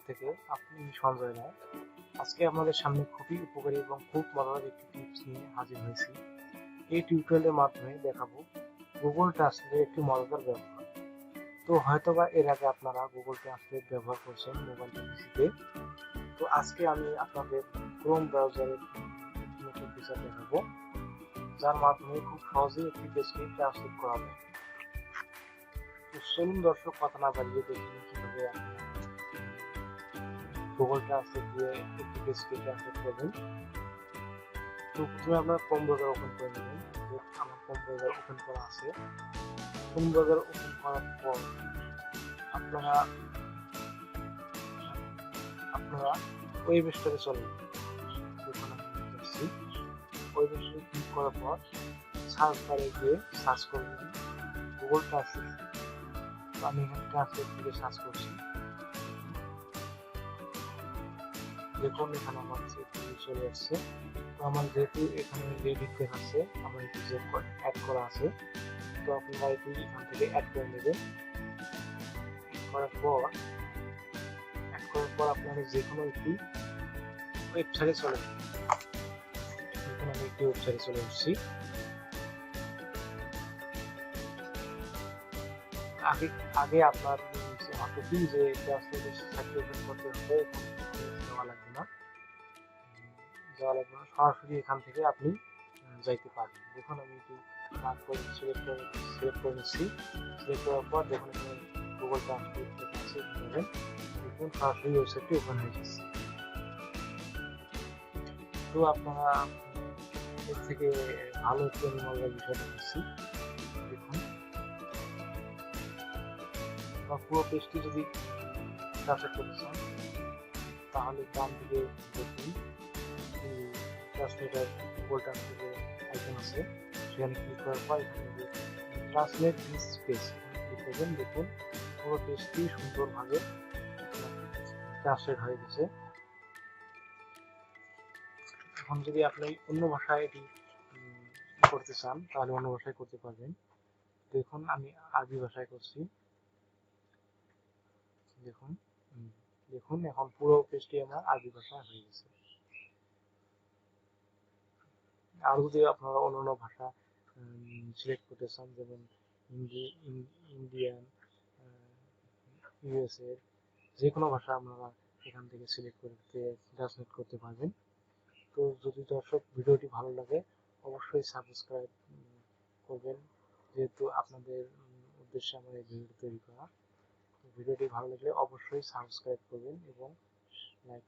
থেকে আপনি সঞ্জয় রায়। আজকে আপনাদের সামনে খুবই উপকারী এবং খুব মজাদার একটি টিপস নিয়ে হাজির হয়েছি। এই টিউটোরিয়ালের মাধ্যমে দেখাবো গুগল ট্রান্সলেটের একটি মজাদার ব্যবহার। তো হয়তোবা এর আগে আপনারা গুগল ট্রান্সলেট ব্যবহার করছেন মোবাইল পিসিতে। তো আজকে আমি আপনাদের ক্রোম ব্রাউজারের একটি নতুন ফিচার দেখাবো, যার মাধ্যমে খুব সহজেই একটি পেজকে ট্রান্সলেট করা যায়। তো চলুন দর্শক, কথা না বাড়িয়ে দেখুন কিভাবে আপনি গুগল ট্রান্সলেট দিয়ে একটি পেজকে ট্রান্সলেট করবেন। তো প্রথমে আপনার ক্রোম ব্রাউজার ওপেন করে নেবেন। আমার ক্রোম ব্রাউজার ওপেন করা আছে। ক্রোম ব্রাউজার ওপেন করার পর আপনারা ওয়েব স্টোরে চলে যাবেন। দেখুন আমি যাচ্ছি। ওয়েব স্টোরে ক্লিক করার পর সার্চ বারে গিয়ে সার্চ করবেন গুগল ট্রান্সলেট। তো আমি এখানে ট্রান্সলেট দিয়ে সার্চ করছি। দেখুন এখানে আমার চলে আসছে। তো আমার যেহেতু এখানে রেডি দেখাচ্ছে, আমার একটু অ্যাড করা আছে। তো আপনারা এটি এখান থেকে অ্যাড করে নেবেন। অ্যাড করার পর আপনারা যে কোনো একটি ওয়েবসাইটে চলে যাবেন। এখন আমি একটি ওয়েবসাইটে চলে এসেছি। আগে আপনার কি যে ট্রান্সলেট সার্টিফিকেট করতে হবে, যাওয়া লাগবে না, সরাসরি এখান থেকে আপনি যাইতে পারবেন। দেখুন আমি এটি সিলেক্ট করে নিচ্ছি। সিলেক্ট করার পর দেখুন এখানে গুগল ট্রান্সলেট পাবেন। দেখুন সরাসরি ওয়েবসাইটটি ওপেন হয়ে যাচ্ছে। তো আপনারা এর থেকে ভালো একটি মজার বিষয়টা দিচ্ছি। দেখুন পুরো পেজটি যদি ট্রান্সলেট করতে চান তাহলে ডান দিকে দেখুন ট্রান্সলেটার গুগল ট্রান্সলেটের আইকন আছে, সেখানে ক্লিক করার পর এখানে ট্রান্সলেট দিস পেজ ক্লিক করবেন। দেখুন পুরো পেজটি সুন্দরভাবে ট্রান্সলেট হয়ে গেছে। এখন যদি আপনি অন্য ভাষায় এটি করতে চান তাহলে অন্য ভাষায় করতে পারবেন। দেখুন আমি আরবি ভাষায় করছি। দেখুন এখন পুরো পেজটি আমার আরবি ভাষায় হয়ে গেছে। আর যদি আপনারা অন্যান্য ভাষা সিলেক্ট করতে চান, যেমন হিন্দি, ইন্ডিয়ান, ইউএসএ, যে কোনো ভাষা আপনারা এখান থেকে সিলেক্ট করতে ট্রান্সলেট করতে পারবেন। তো যদি দর্শক ভিডিওটি ভালো লাগে অবশ্যই সাবস্ক্রাইব করবেন, যেহেতু আপনাদের উদ্দেশ্যে আমার এই ভিডিওটি তৈরি করা। ভিডিওটি ভালো লাগলে অবশ্যই সাবস্ক্রাইব করবেন এবং লাইক